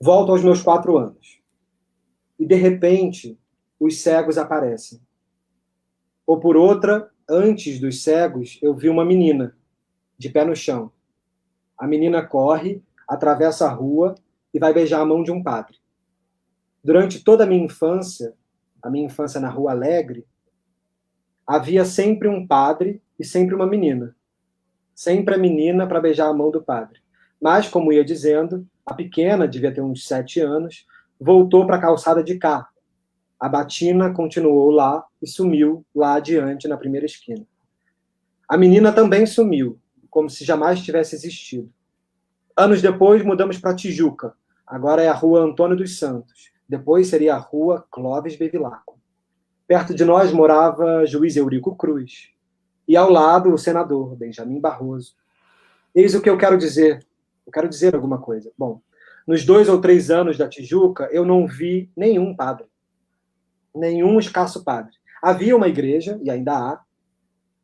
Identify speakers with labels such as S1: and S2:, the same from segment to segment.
S1: Volto aos meus 4 anos. E, de repente, os cegos aparecem. Ou por outra, antes dos cegos, eu vi uma menina, de pé no chão. A menina corre, atravessa a rua e vai beijar a mão de um padre. Durante toda a minha infância na Rua Alegre, havia sempre um padre e sempre uma menina. Sempre a menina para beijar a mão do padre. Mas, como ia dizendo, a pequena, devia ter uns 7 anos, voltou para a calçada de cá. A batina continuou lá e sumiu lá adiante, na primeira esquina. A menina também sumiu, como se jamais tivesse existido. Anos depois, mudamos para Tijuca. Agora é a Rua Antônio dos Santos. Depois seria a Rua Clóvis Bevilacqua. Perto de nós morava Juiz Eurico Cruz. E ao lado, o senador Benjamin Barroso. Eis o que eu quero dizer. Eu quero dizer alguma coisa. Bom, nos 2 ou 3 anos da Tijuca, eu não vi nenhum padre. Nenhum escasso padre. Havia uma igreja, e ainda há,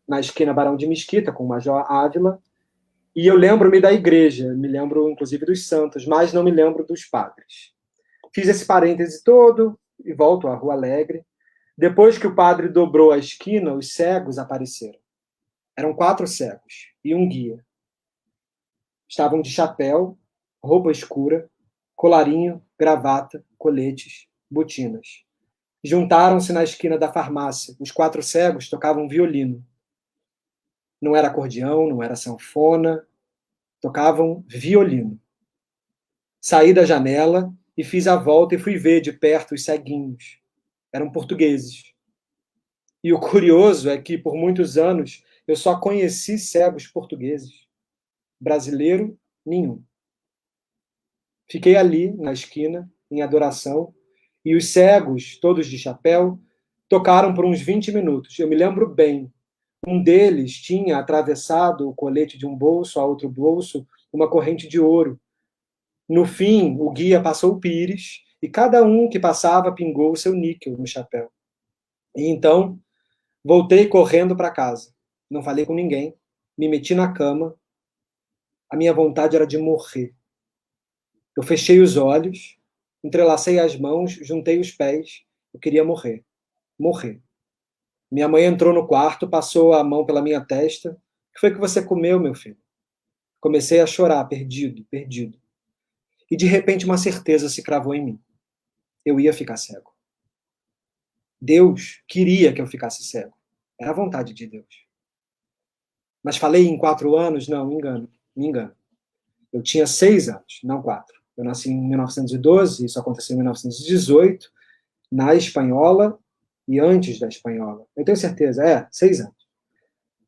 S1: na esquina Barão de Mesquita, com o Major Ávila, e eu lembro-me da igreja, me lembro inclusive dos santos, mas não me lembro dos padres. Fiz esse parêntese todo e volto à Rua Alegre. Depois que o padre dobrou a esquina, os cegos apareceram. Eram 4 cegos e um guia. Estavam de chapéu, roupa escura, colarinho, gravata, coletes, botinas. Juntaram-se na esquina da farmácia. Os 4 cegos tocavam violino. Não era acordeão, não era sanfona. Tocavam violino. Saí da janela e fiz a volta e fui ver de perto os ceguinhos. Eram portugueses. E o curioso é que, por muitos anos, eu só conheci cegos portugueses. Brasileiro, nenhum. Fiquei ali, na esquina, em adoração, e os cegos, todos de chapéu, tocaram por uns 20 minutos. Eu me lembro bem. Um deles tinha atravessado o colete de um bolso a outro bolso uma corrente de ouro. No fim, o guia passou o pires e cada um que passava pingou o seu níquel no chapéu. E então, voltei correndo para casa. Não falei com ninguém, me meti na cama. A minha vontade era de morrer. Eu fechei os olhos, entrelacei as mãos, juntei os pés. Eu queria morrer. Morrer. Minha mãe entrou no quarto, passou a mão pela minha testa. O que foi que você comeu, meu filho? Comecei a chorar, perdido, perdido. E de repente uma certeza se cravou em mim. Eu ia ficar cego. Deus queria que eu ficasse cego. Era a vontade de Deus. Mas falei em 4 anos? Não, me engano. Eu tinha 6 anos, não 4. Eu nasci em 1912, isso aconteceu em 1918, na Espanhola e antes da Espanhola. Eu tenho certeza, 6 anos.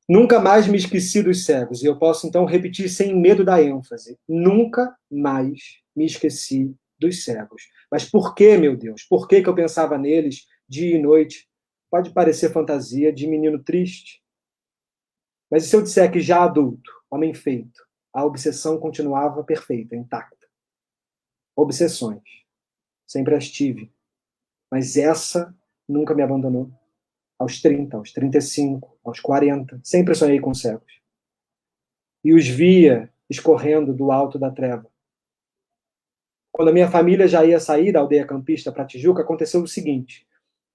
S1: Nunca mais me esqueci dos cegos, e eu posso então repetir sem medo da ênfase. Nunca mais me esqueci dos cegos. Mas por que, meu Deus? Por que eu pensava neles dia e noite? Pode parecer fantasia de menino triste. Mas e se eu disser que já adulto, homem feito, a obsessão continuava perfeita, intacta? Obsessões. Sempre as tive. Mas essa nunca me abandonou. Aos 30, aos 35, aos 40, sempre sonhei com cegos. E os via escorrendo do alto da treva. Quando a minha família já ia sair da aldeia campista para Tijuca, aconteceu o seguinte.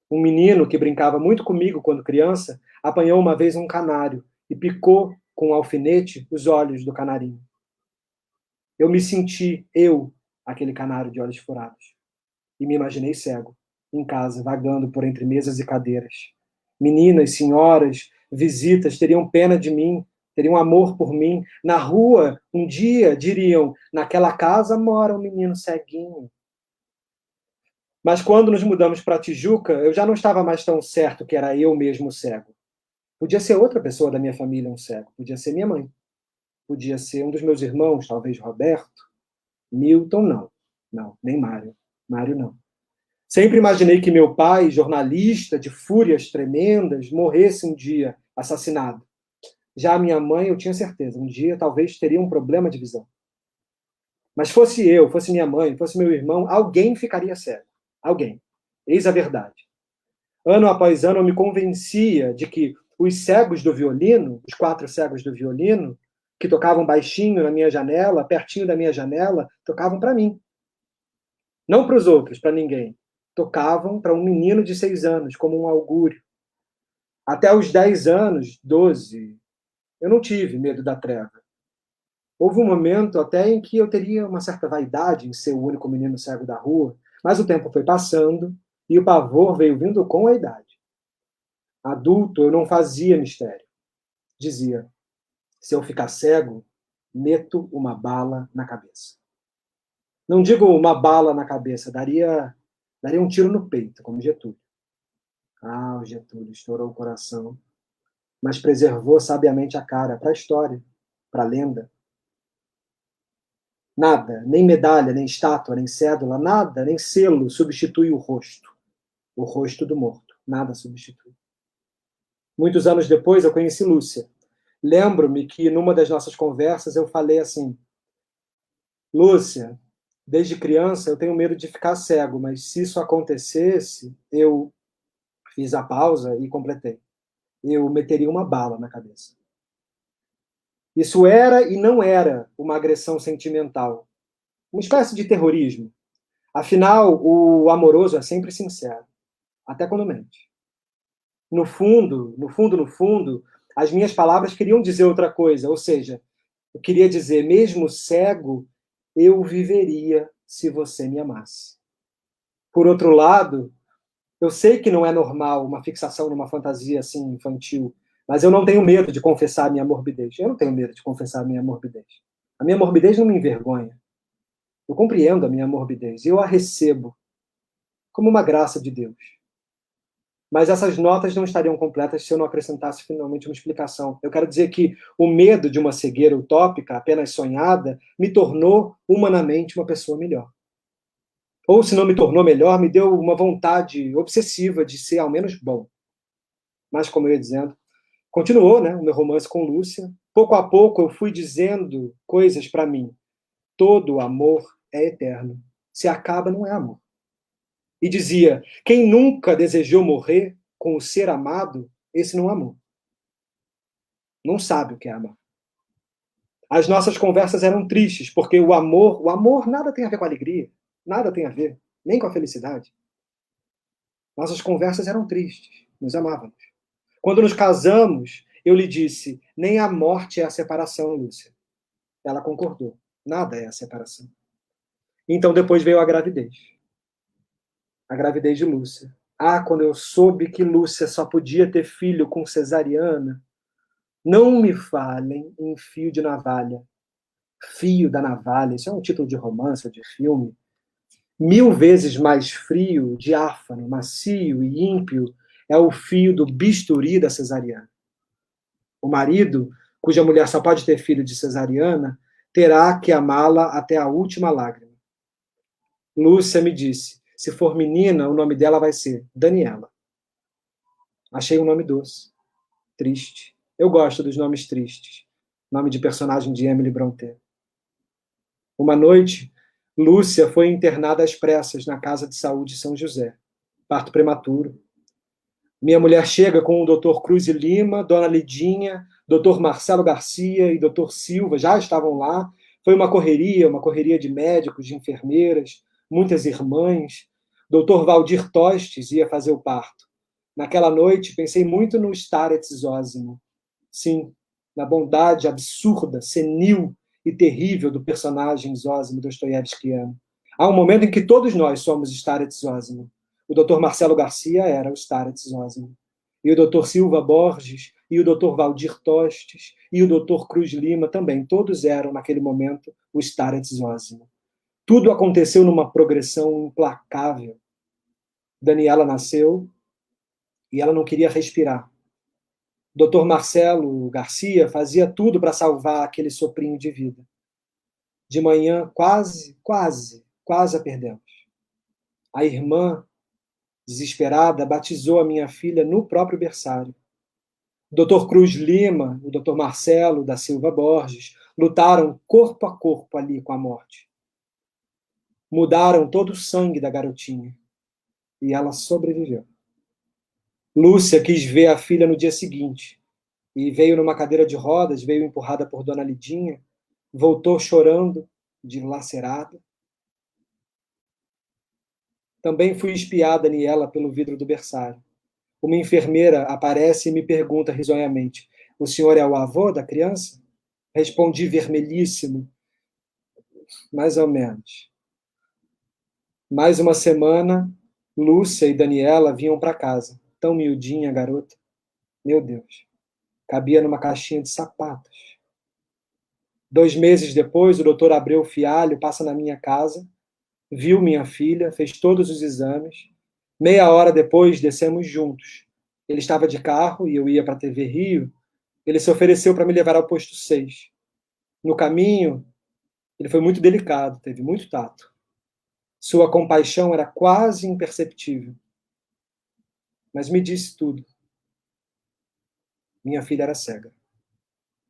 S1: Um menino que brincava muito comigo quando criança apanhou uma vez um canário e picou com um alfinete os olhos do canarinho. Eu me senti, aquele canário de olhos furados. E me imaginei cego, em casa, vagando por entre mesas e cadeiras. Meninas, senhoras, visitas teriam pena de mim, teriam amor por mim. Na rua, um dia, diriam, naquela casa mora um menino ceguinho. Mas quando nos mudamos para Tijuca, eu já não estava mais tão certo que era eu mesmo cego. Podia ser outra pessoa da minha família um cego. Podia ser minha mãe. Podia ser um dos meus irmãos, talvez Roberto. Milton, não. Não, nem Mário. Mário, não. Sempre imaginei que meu pai, jornalista de fúrias tremendas, morresse um dia assassinado. Já a minha mãe, eu tinha certeza, um dia talvez teria um problema de visão. Mas fosse eu, fosse minha mãe, fosse meu irmão, alguém ficaria cego. Alguém. Eis a verdade. Ano após ano eu me convencia de que os cegos do violino, os 4 cegos do violino, que tocavam baixinho na minha janela, pertinho da minha janela, tocavam para mim. Não para os outros, para ninguém. Tocavam para um menino de 6 anos, como um augúrio. Até os 10 anos, 12, eu não tive medo da treva. Houve um momento até em que eu teria uma certa vaidade em ser o único menino cego da rua, mas o tempo foi passando e o pavor veio vindo com a idade. Adulto, eu não fazia mistério. Dizia, se eu ficar cego, meto uma bala na cabeça. Não digo uma bala na cabeça, daria um tiro no peito, como Getúlio. Ah, o Getúlio estourou o coração, mas preservou sabiamente a cara para a história, para a lenda. Nada, nem medalha, nem estátua, nem cédula, nada, nem selo substitui o rosto do morto. Nada substitui. Muitos anos depois, eu conheci Lúcia. Lembro-me que, numa das nossas conversas, eu falei assim, Lúcia, desde criança eu tenho medo de ficar cego, mas se isso acontecesse, eu fiz a pausa e completei. Eu meteria uma bala na cabeça. Isso era e não era uma agressão sentimental, uma espécie de terrorismo. Afinal, o amoroso é sempre sincero, até quando mente. No fundo, no fundo, no fundo, as minhas palavras queriam dizer outra coisa, ou seja, eu queria dizer, mesmo cego, eu viveria se você me amasse. Por outro lado, eu sei que não é normal uma fixação numa fantasia assim infantil, mas eu não tenho medo de confessar a minha morbidez. Eu não tenho medo de confessar a minha morbidez. A minha morbidez não me envergonha. Eu compreendo a minha morbidez e eu a recebo como uma graça de Deus. Mas essas notas não estariam completas se eu não acrescentasse finalmente uma explicação. Eu quero dizer que o medo de uma cegueira utópica, apenas sonhada, me tornou humanamente uma pessoa melhor. Ou se não me tornou melhor, me deu uma vontade obsessiva de ser ao menos bom. Mas, como eu ia dizendo, continuou, né, o meu romance com Lúcia. Pouco a pouco eu fui dizendo coisas para mim. Todo amor é eterno. Se acaba, não é amor. E dizia, quem nunca desejou morrer com o ser amado, esse não amou. Não sabe o que é amar. As nossas conversas eram tristes, porque o amor nada tem a ver com a alegria, nada tem a ver, nem com a felicidade. Nossas conversas eram tristes, nos amávamos. Quando nos casamos, eu lhe disse, nem a morte é a separação, Lúcia. Ela concordou, nada é a separação. Então depois veio a gravidez. A gravidez de Lúcia. Ah, quando eu soube que Lúcia só podia ter filho com cesariana, não me falem em fio de navalha. Fio da navalha, isso é um título de romance, de filme. 1000 vezes mais frio, diáfano, macio e ímpio é o fio do bisturi da cesariana. O marido, cuja mulher só pode ter filho de cesariana, terá que amá-la até a última lágrima. Lúcia me disse, se for menina, o nome dela vai ser Daniela. Achei um nome doce, triste. Eu gosto dos nomes tristes. Nome de personagem de Emily Brontë. Uma noite, Lúcia foi internada às pressas na Casa de Saúde São José. Parto prematuro. Minha mulher chega com o Dr. Cruz e Lima, Dona Lidinha, Dr. Marcelo Garcia e Dr. Silva, já estavam lá. Foi uma correria de médicos, de enfermeiras, muitas irmãs. Dr. Valdir Tostes ia fazer o parto. Naquela noite, pensei muito no Starets Zósimo. Sim, na bondade absurda, senil e terrível do personagem Zósimo dostoiévskiano. Há um momento em que todos nós somos Starets Zósimo. O Dr. Marcelo Garcia era o Starets Zósimo. E o Dr. Silva Borges, e o Dr. Valdir Tostes, e o Dr. Cruz Lima também. Todos eram, naquele momento, o Starets Zósimo. Tudo aconteceu numa progressão implacável. Daniela nasceu e ela não queria respirar. Dr. Marcelo Garcia fazia tudo para salvar aquele soprinho de vida. De manhã, quase a perdemos. A irmã, desesperada, batizou a minha filha no próprio berçário. Dr. Cruz Lima, o Dr. Marcelo da Silva Borges, lutaram corpo a corpo ali com a morte. Mudaram todo o sangue da garotinha. E ela sobreviveu. Lúcia quis ver a filha no dia seguinte e veio numa cadeira de rodas, veio empurrada por Dona Lidinha, voltou chorando, dilacerada. Também fui espiar a Daniela pelo vidro do berçário. Uma enfermeira aparece e me pergunta risonhamente: o senhor é o avô da criança? Respondi vermelhíssimo: mais ou menos. Mais uma semana, Lúcia e Daniela vinham para casa. Tão miudinha, garota. Meu Deus. Cabia numa caixinha de sapatos. 2 meses depois, o doutor Abreu Fialho passa na minha casa, viu minha filha, fez todos os exames. Meia hora depois, descemos juntos. Ele estava de carro e eu ia para a TV Rio. Ele se ofereceu para me levar ao posto 6. No caminho, ele foi muito delicado, teve muito tato. Sua compaixão era quase imperceptível. Mas me disse tudo. Minha filha era cega.